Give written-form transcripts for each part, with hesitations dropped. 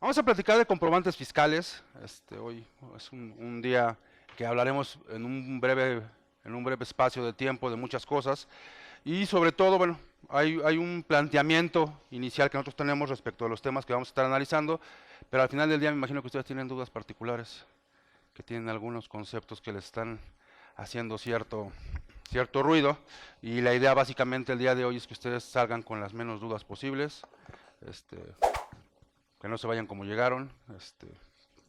Vamos a platicar de comprobantes fiscales. Hoy es un día que hablaremos en un breve espacio de tiempo de muchas cosas. Y sobre todo, bueno, hay un planteamiento inicial que nosotros tenemos respecto a los temas que vamos a estar analizando, pero al final del día me imagino que ustedes tienen dudas particulares, que tienen algunos conceptos que les están haciendo cierto ruido. Y la idea básicamente el día de hoy es que ustedes salgan con las menos dudas posibles. Este, que no se vayan como llegaron,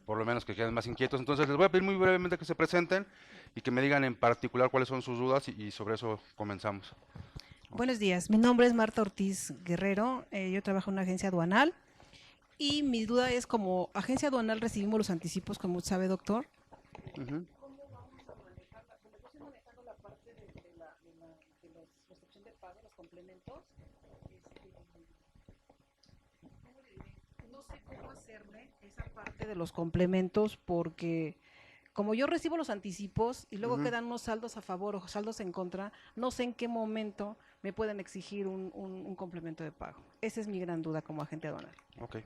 por lo menos que queden más inquietos. Entonces les voy a pedir muy brevemente que se presenten y que me digan en particular cuáles son sus dudas y sobre eso comenzamos. Buenos días, mi nombre es Marta Ortiz Guerrero, yo trabajo en una agencia aduanal y mi duda es, como agencia aduanal recibimos los anticipos, como sabe, doctor. Ujú. ¿Cómo vamos a manejarla? Bueno, yo estoy manejando la parte de la recepción de pago, los complementos. ¿Cómo le diré? No sé cómo hacerle esa parte de los complementos porque como yo recibo los anticipos y luego Ujú. quedan unos saldos a favor o saldos en contra, no sé en qué momento me pueden exigir un complemento de pago. Esa es mi gran duda como agente aduanal. Ok.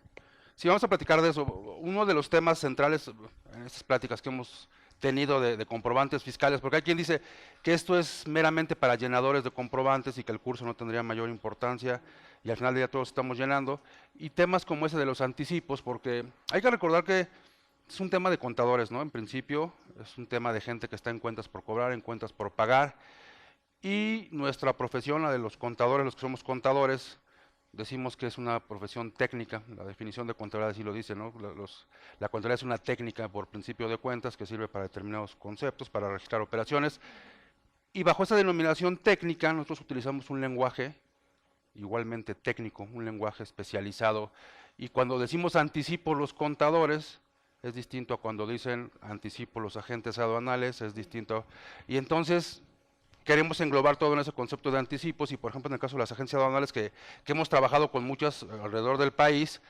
Sí, vamos a platicar de eso. Uno de los temas centrales en estas pláticas que hemos tenido de comprobantes fiscales, porque hay quien dice que esto es meramente para llenadores de comprobantes y que el curso no tendría mayor importancia y al final del día todos estamos llenando, y temas como ese de los anticipos, porque hay que recordar que es un tema de contadores, ¿no? En principio es un tema de gente que está en cuentas por cobrar, en cuentas por pagar, y nuestra profesión, la de los contadores, los que somos contadores, decimos que es una profesión técnica. La definición de contabilidad así lo dice, ¿no? La contabilidad es una técnica por principio de cuentas que sirve para determinados conceptos, para registrar operaciones, y bajo esa denominación técnica nosotros utilizamos un lenguaje igualmente técnico, un lenguaje especializado, y cuando decimos anticipo los contadores, es distinto a cuando dicen anticipo los agentes aduanales, es distinto. Y entonces queremos englobar todo en ese concepto de anticipos, y por ejemplo en el caso de las agencias aduanales que hemos trabajado con muchas alrededor del país,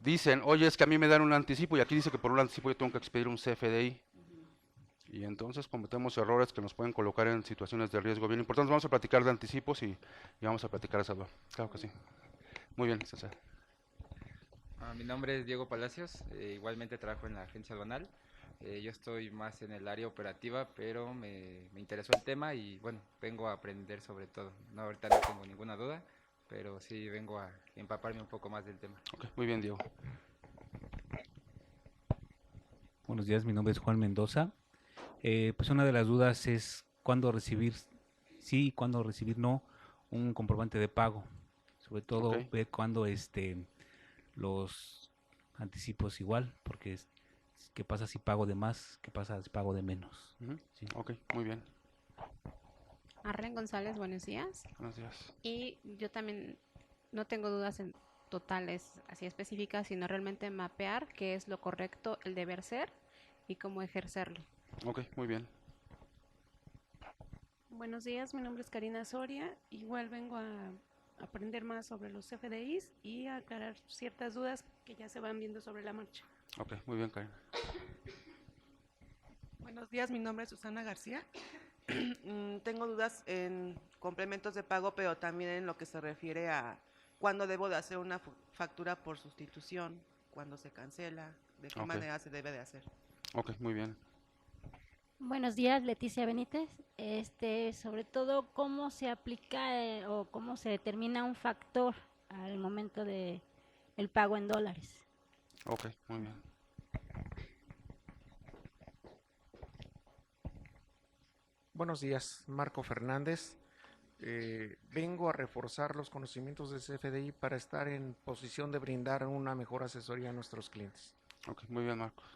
dicen, oye, es que a mí me dan un anticipo y aquí dice que por un anticipo yo tengo que expedir un CFDI. Y entonces cometemos errores que nos pueden colocar en situaciones de riesgo bien importantes. Vamos a platicar de anticipos y vamos a platicar esa duda. Claro que sí. Muy bien, César. Mi nombre es Diego Palacios, igualmente trabajo en la agencia aduanal. Yo estoy más en el área operativa, pero me interesó el tema y bueno, vengo a aprender sobre todo. No, ahorita no tengo ninguna duda, pero sí vengo a empaparme un poco más del tema. Ok, muy bien, Diego. Buenos días, mi nombre es Juan Mendoza. Pues una de las dudas es cuándo recibir sí y cuándo recibir no un comprobante de pago. Sobre Ok. todo ver cuándo los anticipos igual, porque qué pasa si pago de más, qué pasa si pago de menos. Ujú. Sí. Ok, muy bien. Arlen González, buenos días. Buenos días. Y yo también no tengo dudas en totales así específicas, sino realmente mapear qué es lo correcto, el deber ser y cómo ejercerlo. Ok, muy bien. Buenos días, mi nombre es Karina Soria. Igual vengo a aprender más sobre los FDIs y a aclarar ciertas dudas que ya se van viendo sobre la marcha. Ok, muy bien, Karen. Buenos días, mi nombre es Susana García. Tengo dudas en complementos de pago, pero también en lo que se refiere a cuándo debo de hacer una factura por sustitución, cuándo se cancela, de qué Ok, manera se debe de hacer. ok, muy bien. Buenos días, Leticia Benítez. Sobre todo, ¿cómo se aplica o cómo se determina un factor al momento de el pago en dólares? Ok, muy bien. Buenos días, Marco Fernández. Vengo a reforzar los conocimientos de CFDI para estar en posición de brindar una mejor asesoría a nuestros clientes. Ok, muy bien, Marcos.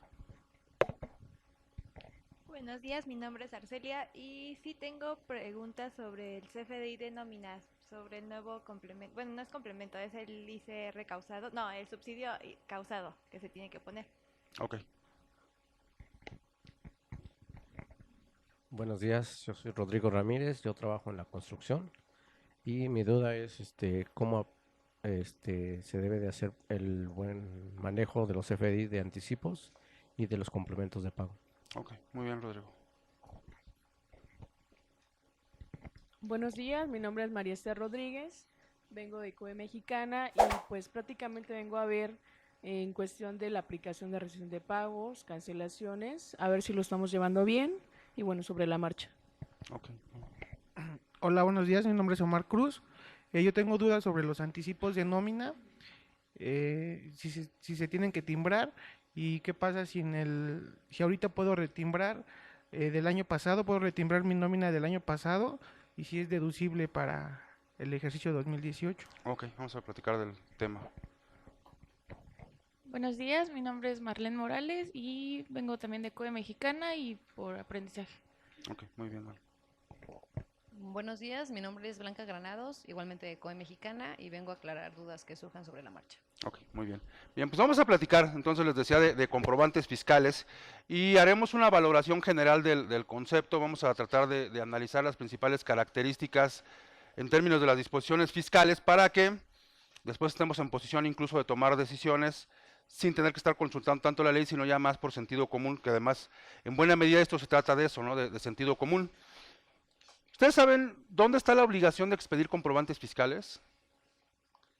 Buenos días, mi nombre es Arcelia y sí tengo preguntas sobre el CFDI de nóminas, sobre el nuevo complemento, bueno, no es complemento, es el ICR causado, no, el subsidio causado que se tiene que poner. Ok. Buenos días, yo soy Rodrigo Ramírez, yo trabajo en la construcción y mi duda es cómo se debe de hacer el buen manejo de los FDI de anticipos y de los complementos de pago. Ok, muy bien, Rodrigo. Buenos días, mi nombre es María Esther Rodríguez, vengo de COE Mexicana y pues prácticamente vengo a ver en cuestión de la aplicación de recepción de pagos, cancelaciones, a ver si lo estamos llevando bien y bueno, sobre la marcha. Okay. Hola, buenos días, mi nombre es Omar Cruz. Yo tengo dudas sobre los anticipos de nómina, si se tienen que timbrar y qué pasa si si ahorita puedo retimbrar del año pasado, puedo retimbrar mi nómina del año pasado y si es deducible para el ejercicio 2018. Ok, vamos a platicar del tema. Buenos días, mi nombre es Marlene Morales y vengo también de COE Mexicana y por aprendizaje. Ok, muy bien. Vale. Buenos días, mi nombre es Blanca Granados, igualmente de COE Mexicana y vengo a aclarar dudas que surjan sobre la marcha. Ok, muy bien. Bien, pues vamos a platicar, entonces les decía, de comprobantes fiscales y haremos una valoración general del concepto. Vamos a tratar de analizar las principales características en términos de las disposiciones fiscales para que después estemos en posición incluso de tomar decisiones sin tener que estar consultando tanto la ley, sino ya más por sentido común, que además en buena medida esto se trata de eso, ¿no? De sentido común. ¿Ustedes saben dónde está la obligación de expedir comprobantes fiscales?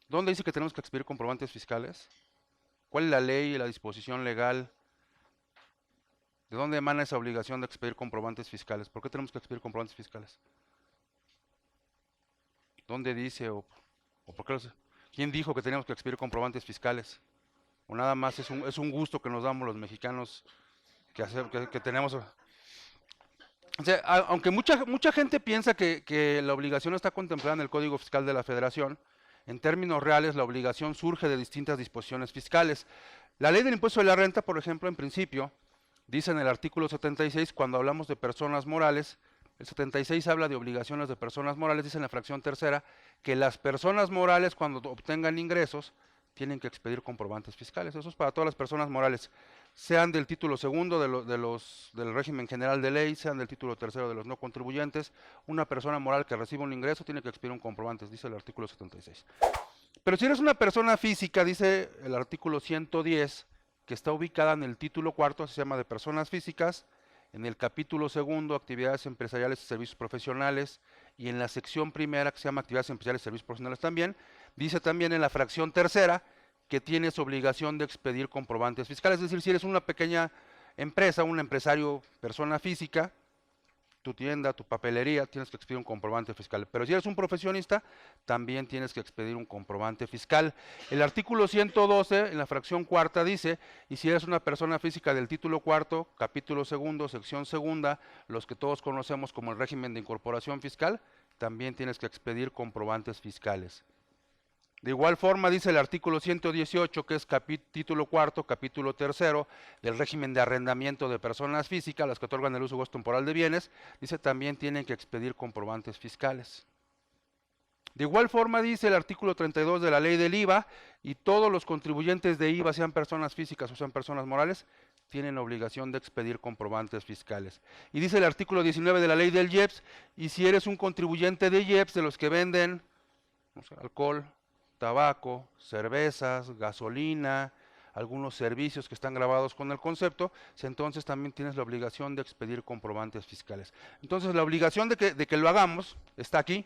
¿Dónde dice que tenemos que expedir comprobantes fiscales? ¿Cuál es la ley y la disposición legal? ¿De dónde emana esa obligación de expedir comprobantes fiscales? ¿Por qué tenemos que expedir comprobantes fiscales? ¿Dónde dice o por qué quién dijo que teníamos que expedir comprobantes fiscales? O nada más es un gusto que nos damos los mexicanos que tenemos. O sea, aunque mucha gente piensa que la obligación está contemplada en el Código Fiscal de la Federación, en términos reales la obligación surge de distintas disposiciones fiscales. La ley del impuesto de la renta, por ejemplo, en principio, dice en el artículo 76, cuando hablamos de personas morales, el 76 habla de obligaciones de personas morales, dice en la fracción tercera, que las personas morales cuando obtengan ingresos tienen que expedir comprobantes fiscales. Eso es para todas las personas morales, sean del título segundo del régimen general de ley, sean del título tercero de los no contribuyentes. Una persona moral que reciba un ingreso tiene que expedir un comprobante, dice el artículo 76. Pero si eres una persona física, dice el artículo 110, que está ubicada en el título cuarto, se llama de personas físicas, en el capítulo segundo, actividades empresariales y servicios profesionales, y en la sección primera, que se llama actividades empresariales y servicios profesionales también, dice también en la fracción tercera que tienes obligación de expedir comprobantes fiscales. Es decir, si eres una pequeña empresa, un empresario, persona física, tu tienda, tu papelería, tienes que expedir un comprobante fiscal. Pero si eres un profesionista, también tienes que expedir un comprobante fiscal. El artículo 112, en la fracción cuarta, dice, y si eres una persona física del título cuarto, capítulo segundo, sección segunda, los que todos conocemos como el régimen de incorporación fiscal, también tienes que expedir comprobantes fiscales. De igual forma dice el artículo 118, que es título cuarto, capítulo tercero, del régimen de arrendamiento de personas físicas, las que otorgan el uso o gozo temporal de bienes, dice también tienen que expedir comprobantes fiscales. De igual forma dice el artículo 32 de la ley del IVA, y todos los contribuyentes de IVA, sean personas físicas o sean personas morales, tienen obligación de expedir comprobantes fiscales. Y dice el artículo 19 de la ley del IEPS, y si eres un contribuyente de IEPS, de los que venden, no sé, alcohol, tabaco, cervezas, gasolina, algunos servicios que están grabados con el concepto, entonces también tienes la obligación de expedir comprobantes fiscales. Entonces la obligación de que lo hagamos está aquí.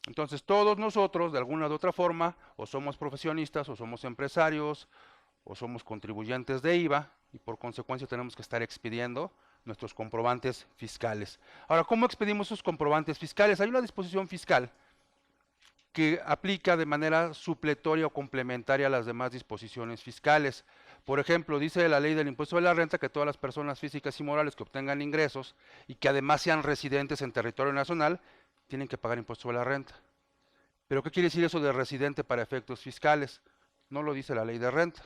Entonces todos nosotros, de alguna u otra forma, o somos profesionistas, o somos empresarios, o somos contribuyentes de IVA, y por consecuencia tenemos que estar expidiendo nuestros comprobantes fiscales. Ahora, ¿cómo expedimos esos comprobantes fiscales? Hay una disposición fiscal que aplica de manera supletoria o complementaria a las demás disposiciones fiscales. Por ejemplo, dice la ley del impuesto de la renta que todas las personas físicas y morales que obtengan ingresos y que además sean residentes en territorio nacional, tienen que pagar impuesto de la renta. ¿Pero qué quiere decir eso de residente para efectos fiscales? No lo dice la ley de renta.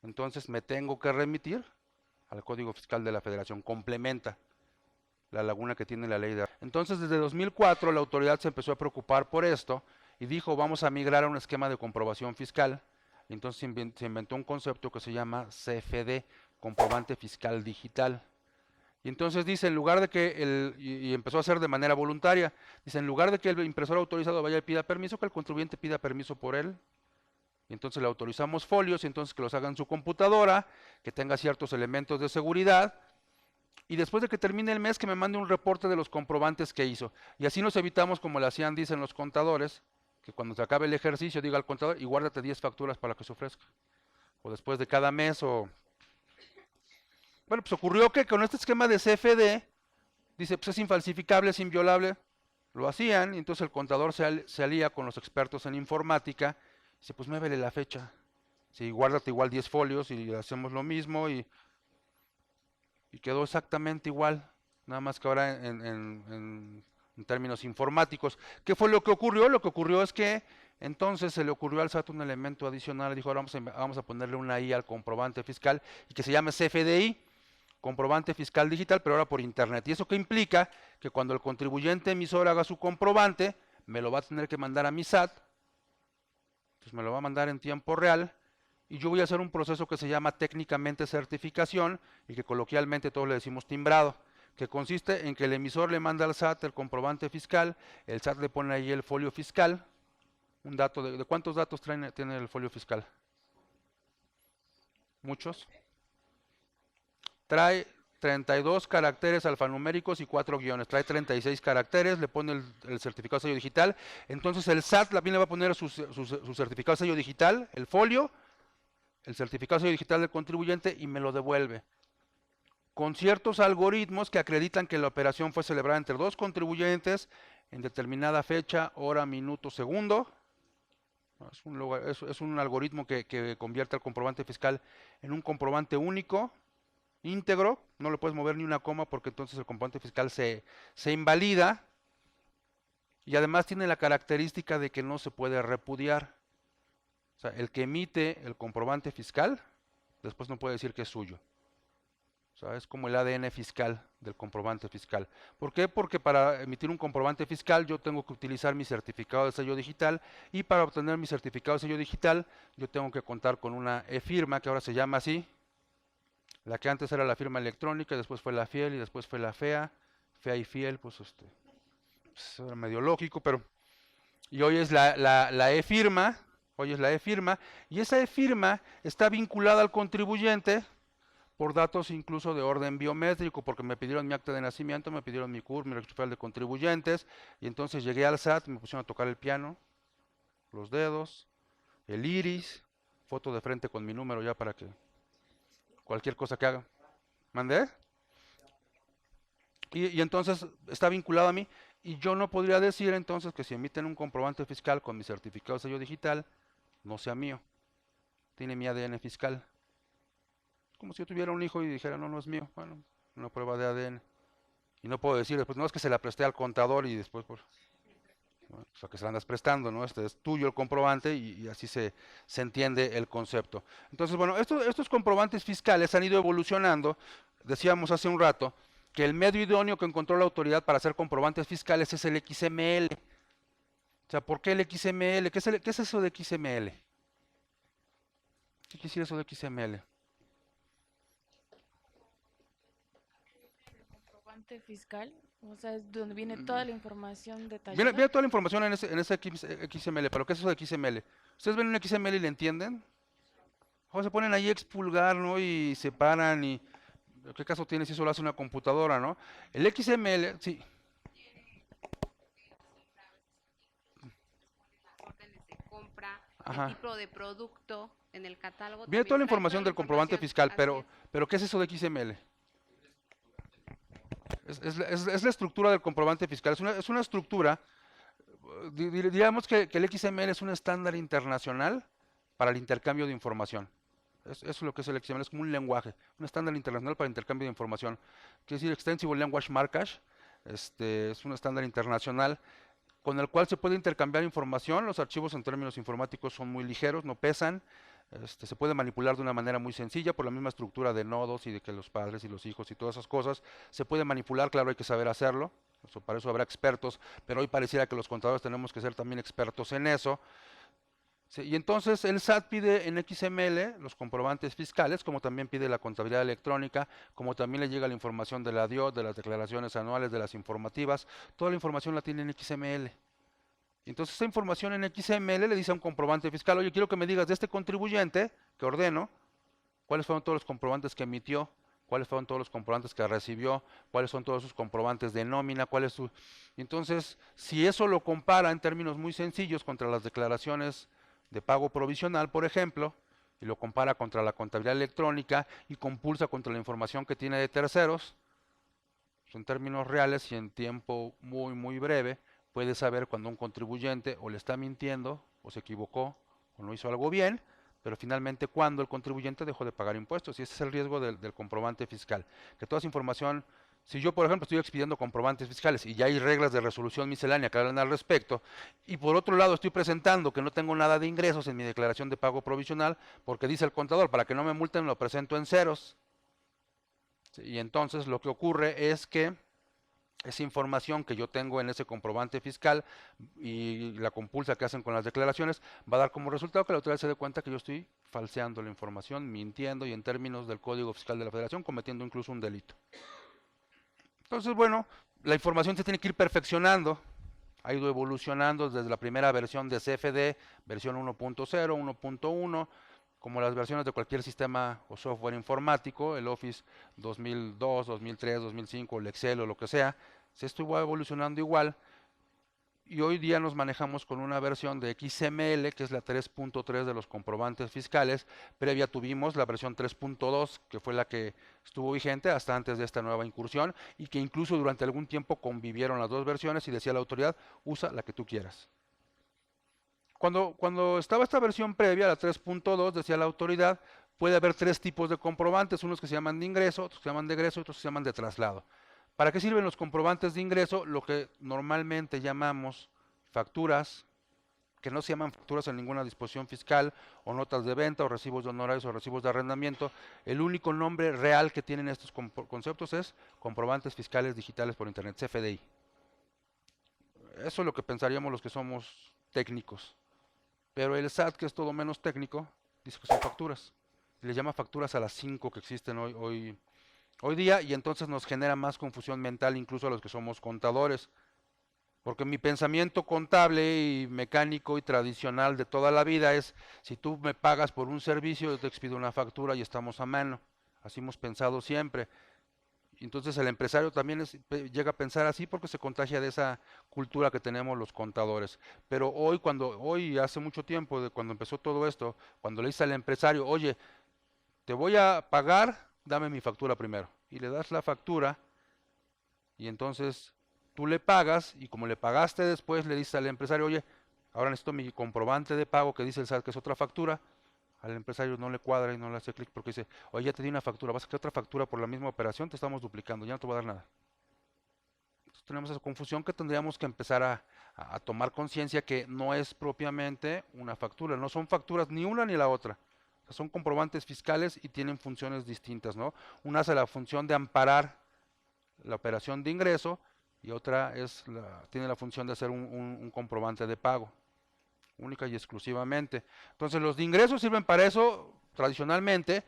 Entonces me tengo que remitir al Código Fiscal de la Federación, complementa la laguna que tiene la ley de renta. Entonces desde 2004 la autoridad se empezó a preocupar por esto y dijo vamos a migrar a un esquema de comprobación fiscal. Y entonces se inventó un concepto que se llama CFD, comprobante fiscal digital. Y entonces dice, en lugar de que y empezó a hacer de manera voluntaria, dice, en lugar de que el impresor autorizado vaya y pida permiso, que el contribuyente pida permiso por él. Y entonces le autorizamos folios, y entonces que los haga en su computadora, que tenga ciertos elementos de seguridad, y después de que termine el mes que me mande un reporte de los comprobantes que hizo. Y así nos evitamos, como le hacían, dicen los contadores, que cuando se acabe el ejercicio diga al contador, y guárdate 10 facturas para que se ofrezca. o después de cada mes, o... Bueno, pues ocurrió que con este esquema de CFD, dice, pues es infalsificable, es inviolable, lo hacían, y entonces el contador se alía con los expertos en informática, dice, pues muévele la fecha, sí, guárdate igual 10 folios y hacemos lo mismo, y quedó exactamente igual, nada más que ahora en términos informáticos. ¿Qué fue lo que ocurrió? Lo que ocurrió es que entonces se le ocurrió al SAT un elemento adicional, dijo, ahora vamos a ponerle una I al comprobante fiscal, y que se llame CFDI, comprobante fiscal digital, pero ahora por internet. ¿Y eso qué implica? Que cuando el contribuyente emisor haga su comprobante, me lo va a tener que mandar a mi SAT, pues me lo va a mandar en tiempo real, y yo voy a hacer un proceso que se llama técnicamente certificación, y que coloquialmente todos le decimos timbrado, que consiste en que el emisor le manda al SAT el comprobante fiscal, el SAT le pone ahí el folio fiscal, un dato de ¿cuántos datos tiene el folio fiscal? ¿Muchos? Trae 32 caracteres alfanuméricos y 4 guiones, trae 36 caracteres, le pone el certificado de sello digital, entonces el SAT también le va a poner su certificado de sello digital, el folio, el certificado de sello digital del contribuyente y me lo devuelve, con ciertos algoritmos que acreditan que la operación fue celebrada entre dos contribuyentes en determinada fecha, hora, minuto, segundo. Es un algoritmo que convierte al comprobante fiscal en un comprobante único, íntegro, no le puedes mover ni una coma porque entonces el comprobante fiscal se invalida, y además tiene la característica de que no se puede repudiar. O sea, el que emite el comprobante fiscal después no puede decir que es suyo. O sea, es como el ADN fiscal del comprobante fiscal. ¿Por qué? Porque para emitir un comprobante fiscal yo tengo que utilizar mi certificado de sello digital, y para obtener mi certificado de sello digital yo tengo que contar con una e-firma que ahora se llama así. La que antes era la firma electrónica, después fue la fiel y después fue la fea. Fea y fiel, pues era medio lógico, pero... Y hoy es la e-firma, y esa e-firma está vinculada al contribuyente por datos incluso de orden biométrico, porque me pidieron mi acta de nacimiento, me pidieron mi CUR, mi registro federal de contribuyentes, y entonces llegué al SAT, me pusieron a tocar el piano, los dedos, el iris, foto de frente con mi número ya para que cualquier cosa que haga. ¿Mandé? Y entonces está vinculado a mí, y yo no podría decir entonces que si emiten un comprobante fiscal con mi certificado de sello digital, no sea mío. Tiene mi ADN fiscal. Como si yo tuviera un hijo y dijera, no, no es mío. Bueno, una prueba de ADN. Y no puedo decir después, no, es que se la presté al contador y después, bueno, o sea, que se la andas prestando, ¿no? Este es tuyo el comprobante, y así se entiende el concepto. Entonces, bueno, estos comprobantes fiscales han ido evolucionando. Decíamos hace un rato que el medio idóneo que encontró la autoridad para hacer comprobantes fiscales es el XML. O sea, ¿por qué el XML? ¿Qué es eso de XML? ¿Qué quisiera eso de XML? Comprobante fiscal, o sea, es donde viene toda la información detallada. Viene toda la información en ese XML, pero ¿qué es eso de XML? ¿Ustedes ven un XML y le entienden? O se ponen ahí a expulgar, ¿no? Y separan, y ¿qué caso tiene si eso lo hace una computadora, no? El XML, sí. El tipo de producto en el catálogo. Viene toda la información del comprobante fiscal, pero ¿qué es eso de XML? Es la estructura del comprobante fiscal, es una estructura, diríamos que el XML es un estándar internacional para el intercambio de información. Eso es lo que es el XML, es como un lenguaje, un estándar internacional para el intercambio de información. Quiere decir Extensible Language Markup, es un estándar internacional con el cual se puede intercambiar información. Los archivos en términos informáticos son muy ligeros, no pesan, se puede manipular de una manera muy sencilla por la misma estructura de nodos y de que los padres y los hijos y todas esas cosas se puede manipular. Claro, hay que saber hacerlo, para eso habrá expertos, pero hoy pareciera que los contadores tenemos que ser también expertos en eso. Sí, y entonces el SAT pide en XML los comprobantes fiscales, como también pide la contabilidad electrónica, como también le llega la información de la DIO, de las declaraciones anuales, de las informativas. Toda la información la tiene en XML. Y entonces esa información en XML le dice a un comprobante fiscal, oye, quiero que me digas de este contribuyente que ordeno, cuáles fueron todos los comprobantes que emitió, cuáles fueron todos los comprobantes que recibió, cuáles son todos sus comprobantes de nómina, cuál es su... Y entonces, si eso lo compara en términos muy sencillos contra las declaraciones de pago provisional, por ejemplo, y lo compara contra la contabilidad electrónica y compulsa contra la información que tiene de terceros, pues, en términos reales y en tiempo muy, muy breve, puede saber cuando un contribuyente o le está mintiendo, o se equivocó, o no hizo algo bien, pero finalmente cuando el contribuyente dejó de pagar impuestos. Y ese es el riesgo del comprobante fiscal. Que toda esa información, si yo, por ejemplo, estoy expidiendo comprobantes fiscales y ya hay reglas de resolución miscelánea que hablan al respecto, y por otro lado estoy presentando que no tengo nada de ingresos en mi declaración de pago provisional, porque dice el contador, para que no me multen lo presento en ceros. Sí, y entonces lo que ocurre es que esa información que yo tengo en ese comprobante fiscal y la compulsa que hacen con las declaraciones va a dar como resultado que la autoridad se dé cuenta que yo estoy falseando la información, mintiendo y en términos del Código Fiscal de la Federación cometiendo incluso un delito. Entonces, bueno, la información se tiene que ir perfeccionando, ha ido evolucionando desde la primera versión de CFD, versión 1.0, 1.1, como las versiones de cualquier sistema o software informático, el Office 2002, 2003, 2005, el Excel o lo que sea, esto va evolucionando igual y hoy día nos manejamos con una versión de XML, que es la 3.3 de los comprobantes fiscales. Previa tuvimos la versión 3.2, que fue la que estuvo vigente hasta antes de esta nueva incursión y que incluso durante algún tiempo convivieron las dos versiones y decía la autoridad, usa la que tú quieras. Cuando estaba esta versión previa, la 3.2, decía la autoridad, puede haber tres tipos de comprobantes, unos que se llaman de ingreso, otros que se llaman de egreso y otros que se llaman de traslado. ¿Para qué sirven los comprobantes de ingreso? Lo que normalmente llamamos facturas, que no se llaman facturas en ninguna disposición fiscal, o notas de venta, o recibos de honorarios, o recibos de arrendamiento. El único nombre real que tienen estos conceptos es comprobantes fiscales digitales por internet, CFDI. Eso es lo que pensaríamos los que somos técnicos. Pero el SAT, que es todo menos técnico, dice que son facturas. Le llama facturas a las 5 que existen hoy día, y entonces nos genera más confusión mental incluso a los que somos contadores. Porque mi pensamiento contable y mecánico y tradicional de toda la vida es, si tú me pagas por un servicio, yo te expido una factura y estamos a mano. Así hemos pensado siempre. Entonces el empresario también llega a pensar así porque se contagia de esa cultura que tenemos los contadores. Pero hoy hace mucho tiempo, cuando empezó todo esto, cuando le dice al empresario, oye, te voy a pagar, dame mi factura primero. Y le das la factura y entonces tú le pagas y como le pagaste después, le dices al empresario, oye, ahora necesito mi comprobante de pago que dice el SAT que es otra factura. Al empresario no le cuadra y no le hace clic porque dice, oye, ya te di una factura, vas a querer otra factura por la misma operación, te estamos duplicando, ya no te voy a dar nada. Entonces tenemos esa confusión que tendríamos que empezar a tomar conciencia que no es propiamente una factura, no son facturas ni una ni la otra. O sea, son comprobantes fiscales y tienen funciones distintas, ¿no? Una hace la función de amparar la operación de ingreso y otra tiene la función de hacer un comprobante de pago, única y exclusivamente. Entonces los de ingresos sirven para eso tradicionalmente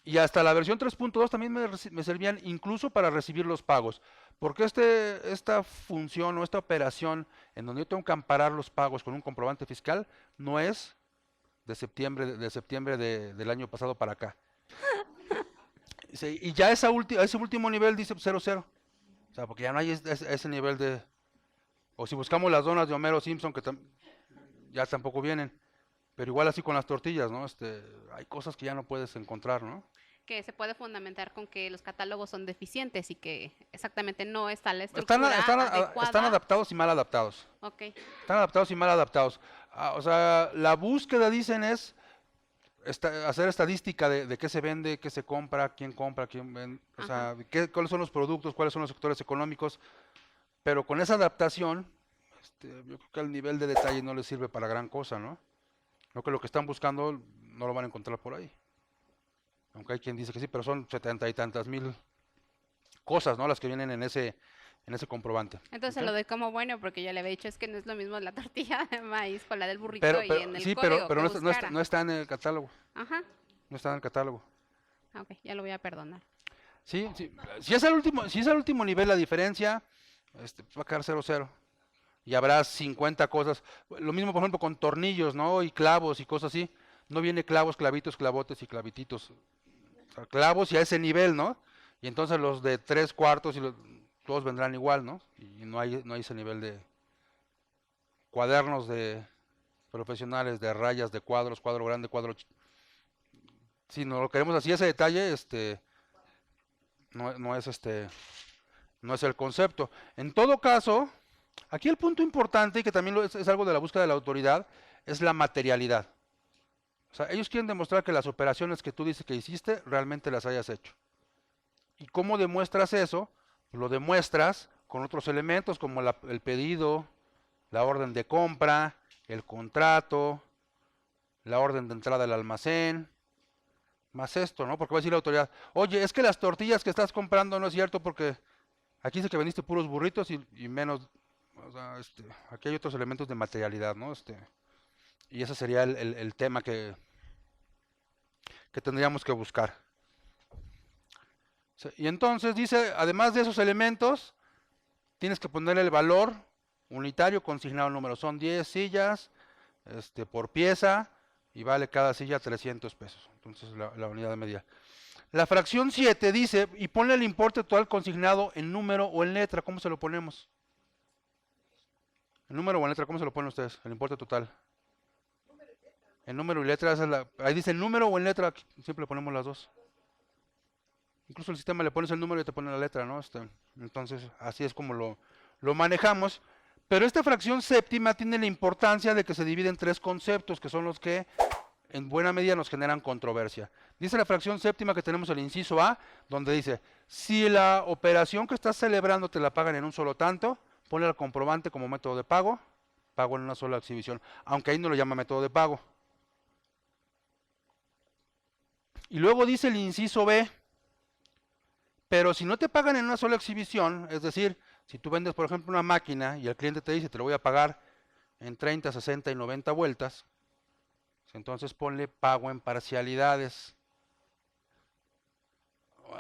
y hasta la versión 3.2 también me servían incluso para recibir los pagos. Porque esta función o esta operación en donde yo tengo que amparar los pagos con un comprobante fiscal no es de septiembre del año pasado para acá. Y ya ese último nivel dice 00. O sea, porque ya no hay ese nivel de... O si buscamos las donas de Homero Simpson, que ya tampoco vienen. Pero igual así con las tortillas, ¿no? Hay cosas que ya no puedes encontrar, ¿no? Que se puede fundamentar con que los catálogos son deficientes y que exactamente no está la estructura adecuada. Están adaptados y mal adaptados. Ok. Están adaptados y mal adaptados. O sea, la búsqueda, dicen, es hacer estadística de qué se vende, qué se compra, quién vende, o sea, cuáles son los productos, cuáles son los sectores económicos. Pero con esa adaptación, yo creo que el nivel de detalle no les sirve para gran cosa, ¿no? Creo que lo que están buscando no lo van a encontrar por ahí. Aunque hay quien dice que sí, pero son 70 y tantas mil cosas, ¿no? Las que vienen en ese comprobante. Entonces lo doy como bueno porque yo le había dicho es que no es lo mismo la tortilla de maíz con la del burrito Pero y en el sí, código pero que no está en el catálogo. Ajá. No está en el catálogo. Ok, ya lo voy a perdonar. Sí. Si es al último nivel la diferencia, va a quedar 00. Y habrá 50 cosas. Lo mismo, por ejemplo, con tornillos, ¿no? Y clavos y cosas así. No viene clavos, clavitos, clavotes y clavititos. O sea, clavos y a ese nivel, ¿no? Y entonces los de 3/4 todos vendrán igual, ¿no? Y no hay ese nivel de cuadernos de profesionales, de rayas, de cuadros, cuadro grande, cuadro Si no lo queremos así, ese detalle, no es el concepto. En todo caso, aquí el punto importante, y que también es algo de la búsqueda de la autoridad, es la materialidad. O sea, ellos quieren demostrar que las operaciones que tú dices que hiciste, realmente las hayas hecho. ¿Y cómo demuestras eso? Lo demuestras con otros elementos como el pedido, la orden de compra, el contrato, la orden de entrada al almacén, más esto, ¿no? Porque va a decir la autoridad, oye, es que las tortillas que estás comprando no es cierto porque aquí dice que vendiste puros burritos y menos, o sea, aquí hay otros elementos de materialidad, ¿no? Y ese sería el tema que tendríamos que buscar. Y entonces dice, además de esos elementos, tienes que poner el valor unitario consignado al número. Son 10 sillas por pieza y vale cada silla 300 pesos. Entonces la unidad de medida. La fracción 7 dice, y ponle el importe total consignado en número o en letra. ¿Cómo se lo ponemos? ¿En número o en letra? ¿Cómo se lo ponen ustedes? El importe total. En número y letra, ahí dice número o en letra, siempre le ponemos las dos. Incluso el sistema le pones el número y te pone la letra, ¿no? Entonces, así es como lo manejamos. Pero esta fracción séptima tiene la importancia de que se divide en 3 conceptos, que son los que en buena medida nos generan controversia. Dice la fracción séptima que tenemos el inciso A, donde dice, si la operación que estás celebrando te la pagan en un solo tanto, ponle al comprobante como método de pago, pago en una sola exhibición, aunque ahí no lo llama método de pago. Y luego dice el inciso B, pero si no te pagan en una sola exhibición, es decir, si tú vendes, por ejemplo, una máquina y el cliente te dice, te lo voy a pagar en 30, 60 y 90 vueltas, entonces ponle pago en parcialidades.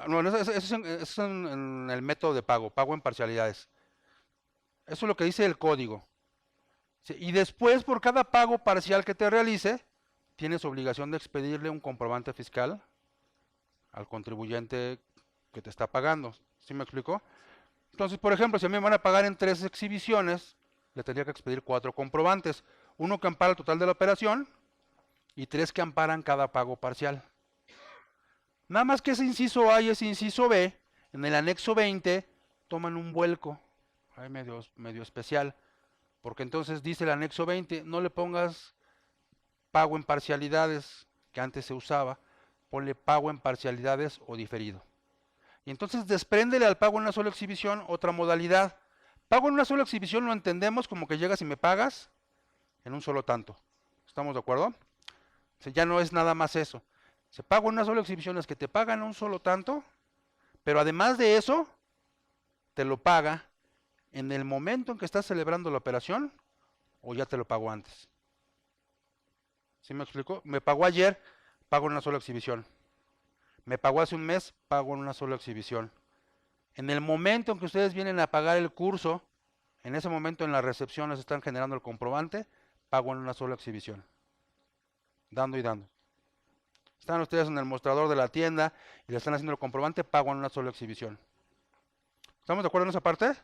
No, eso es en el método de pago, pago en parcialidades. Eso es lo que dice el código. Y después, por cada pago parcial que te realice, tienes obligación de expedirle un comprobante fiscal al contribuyente que te está pagando. ¿Sí me explico? Entonces, por ejemplo, si a mí me van a pagar en 3 exhibiciones, le tendría que expedir 4 comprobantes. Uno que ampara el total de la operación y 3 que amparan cada pago parcial. Nada más que ese inciso A y ese inciso B, en el anexo 20, toman un vuelco. Ahí medio especial. Porque entonces dice el anexo 20, no le pongas pago en parcialidades, que antes se usaba, ponle pago en parcialidades o diferido. Y entonces despréndele al pago en una sola exhibición otra modalidad. Pago en una sola exhibición lo entendemos como que llegas y me pagas en un solo tanto. ¿Estamos de acuerdo? O sea, ya no es nada más eso. Se pago en una sola exhibición es que te pagan un solo tanto, pero además de eso, te lo paga en el momento en que estás celebrando la operación o ya te lo pagó antes. ¿Sí me explico? Me pagó ayer, pago en una sola exhibición. Me pagó hace un mes, pago en una sola exhibición. En el momento en que ustedes vienen a pagar el curso, en ese momento en la recepción les están generando el comprobante, pago en una sola exhibición. Dando y dando. Están ustedes en el mostrador de la tienda y le están haciendo el comprobante, pago en una sola exhibición. ¿Estamos de acuerdo en esa parte?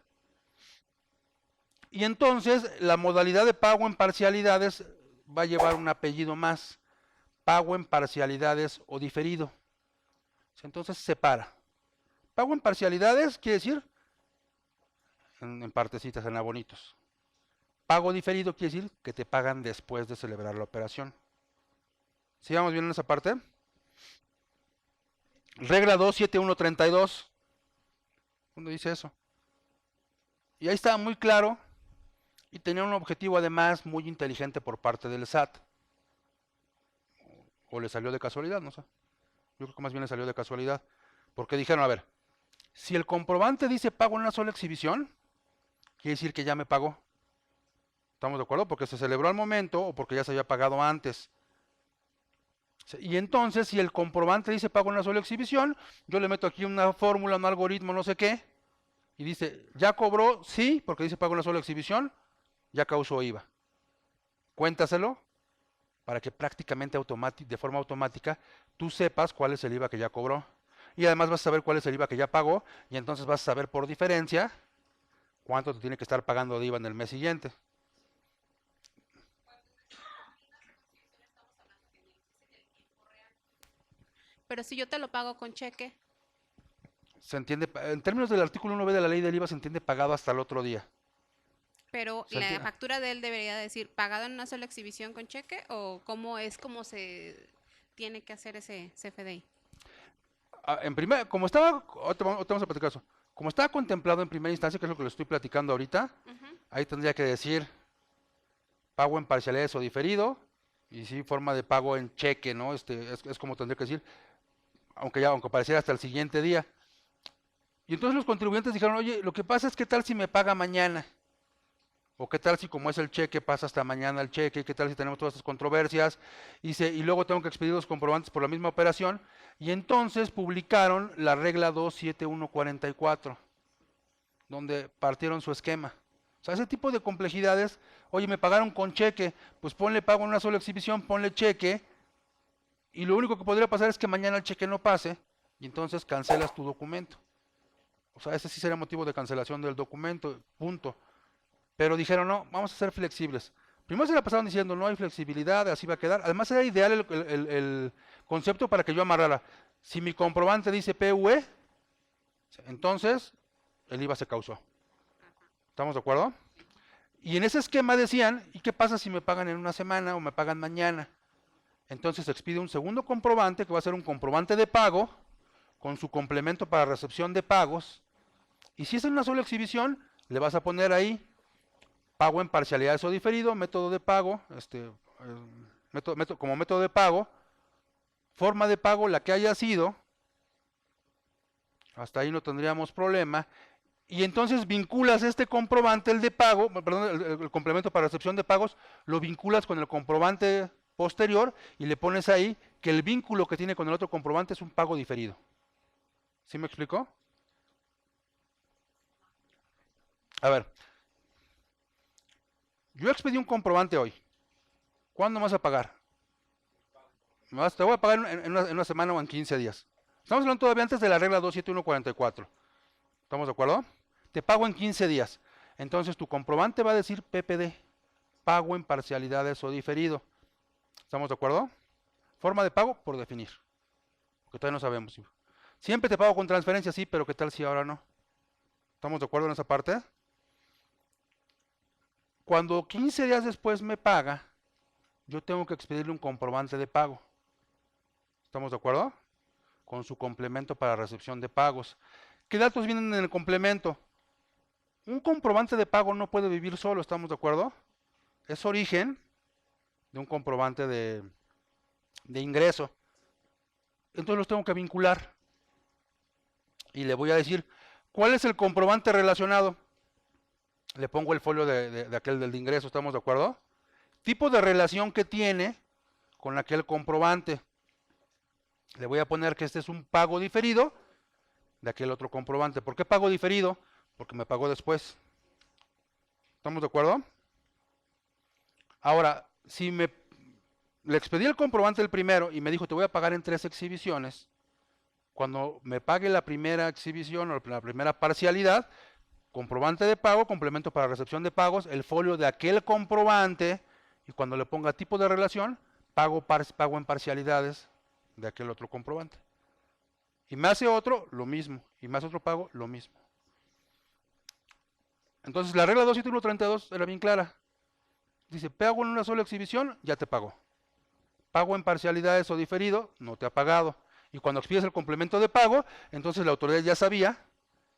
Y entonces la modalidad de pago en parcialidades va a llevar un apellido más. Pago en parcialidades o diferido. Entonces se separa. Pago en parcialidades quiere decir en partecitas, en abonitos. Pago diferido quiere decir que te pagan después de celebrar la operación. ¿Sí vamos bien en esa parte? Regla 27132. ¿Dónde dice eso? Y ahí estaba muy claro y tenía un objetivo además muy inteligente por parte del SAT. O le salió de casualidad, no sé. Yo creo que más bien le salió de casualidad. Porque dijeron, a ver, si el comprobante dice pago en una sola exhibición, quiere decir que ya me pagó. ¿Estamos de acuerdo? Porque se celebró al momento o porque ya se había pagado antes. Y entonces, si el comprobante dice pago en una sola exhibición, yo le meto aquí una fórmula, un algoritmo, no sé qué, y dice, ¿ya cobró? Sí, porque dice pago en una sola exhibición, ya causó IVA. Cuéntaselo para que prácticamente de forma automática tú sepas cuál es el IVA que ya cobró. Y además vas a saber cuál es el IVA que ya pagó, y entonces vas a saber por diferencia cuánto te tiene que estar pagando de IVA en el mes siguiente. pero si yo te lo pago con cheque, Se entiende, en términos del artículo 1B de la ley del IVA, se entiende pagado hasta el otro día. pero Se la entiende. factura de él debería decir pagado en una sola exhibición con cheque, o cómo se tiene que hacer ese CFDI. En primer, como estaba, ahorita vamos a platicar eso. Como estaba contemplado en primera instancia, que es lo que le estoy platicando ahorita, ahí tendría que decir pago en parcialidades o diferido, y sí, forma de pago en cheque, ¿no? Es como tendría que decir, aunque pareciera hasta el siguiente día. Y entonces los contribuyentes dijeron, oye, lo que pasa es que tal si me paga mañana, o qué tal si como es el cheque pasa hasta mañana el cheque, qué tal si tenemos todas estas controversias, y luego tengo que expedir los comprobantes por la misma operación, y entonces publicaron la regla 27144, donde partieron su esquema. O sea, ese tipo de complejidades, oye, me pagaron con cheque, pues ponle pago en una sola exhibición, ponle cheque, y lo único que podría pasar es que mañana el cheque no pase, y entonces cancelas tu documento. O sea, ese sí sería motivo de cancelación del documento, punto. Pero dijeron, no, vamos a ser flexibles. Primero se la pasaron diciendo, no hay flexibilidad, así va a quedar. Además era ideal el concepto para que yo amarrara. Si mi comprobante dice PUE, entonces el IVA se causó. ¿Estamos de acuerdo? Y en ese esquema decían, ¿y qué pasa si me pagan en una semana o me pagan mañana? Entonces se expide un segundo comprobante, que va a ser un comprobante de pago, con su complemento para recepción de pagos. Y si es en una sola exhibición, le vas a poner ahí pago en parcialidades o diferido, método de pago, como método de pago, forma de pago, la que haya sido, hasta ahí no tendríamos problema, y entonces vinculas este comprobante, el de pago, perdón, el complemento para recepción de pagos, lo vinculas con el comprobante posterior y le pones ahí que el vínculo que tiene con el otro comprobante es un pago diferido. ¿Sí me explicó? A ver, yo expedí un comprobante hoy. ¿Cuándo me vas a pagar? Te voy a pagar en una semana o en 15 días. Estamos hablando todavía antes de la regla 27144. ¿Estamos de acuerdo? Te pago en 15 días. Entonces tu comprobante va a decir PPD, pago en parcialidades o diferido. ¿Estamos de acuerdo? Forma de pago por definir. Porque todavía no sabemos. Siempre te pago con transferencia, sí, pero ¿qué tal si ahora no? ¿Estamos de acuerdo en esa parte? Cuando 15 días después me paga, yo tengo que expedirle un comprobante de pago. ¿Estamos de acuerdo? Con su complemento para recepción de pagos. ¿Qué datos vienen en el complemento? Un comprobante de pago no puede vivir solo, ¿estamos de acuerdo? Es origen de un comprobante de ingreso. Entonces los tengo que vincular. Y le voy a decir, ¿cuál es el comprobante relacionado? Le pongo el folio de aquel del ingreso, ¿estamos de acuerdo? Tipo de relación que tiene con aquel comprobante. Le voy a poner que este es un pago diferido de aquel otro comprobante. ¿Por qué pago diferido? Porque me pagó después. ¿Estamos de acuerdo? Ahora, si le expedí el comprobante el primero y me dijo, te voy a pagar en 3 exhibiciones, cuando me pague la primera exhibición o la primera parcialidad, comprobante de pago, complemento para recepción de pagos, el folio de aquel comprobante, y cuando le ponga tipo de relación, pago en parcialidades de aquel otro comprobante. Y me hace otro, lo mismo. Y me hace otro pago, lo mismo. Entonces la regla 27132 era bien clara. Dice, pago en una sola exhibición, ya te pagó. Pago en parcialidades o diferido, no te ha pagado. Y cuando expides el complemento de pago, entonces la autoridad ya sabía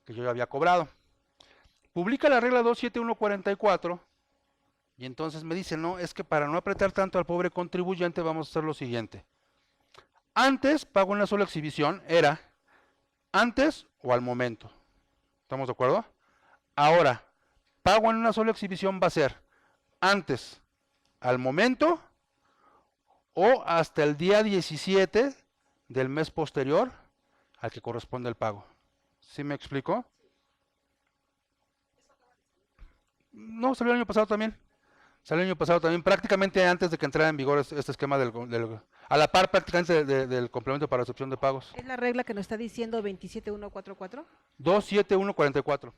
que yo ya había cobrado. Publica la regla 27144 y entonces me dice, no, es que para no apretar tanto al pobre contribuyente vamos a hacer lo siguiente. Antes, pago en una sola exhibición, era antes o al momento. ¿Estamos de acuerdo? Ahora, pago en una sola exhibición va a ser antes, al momento o hasta el día 17 del mes posterior al que corresponde el pago. ¿Sí me explico? No, salió el año pasado también. Salió el año pasado también, prácticamente antes de que entrara en vigor este esquema a la par prácticamente del complemento para recepción de pagos. ¿Es la regla que nos está diciendo 27144? 27144.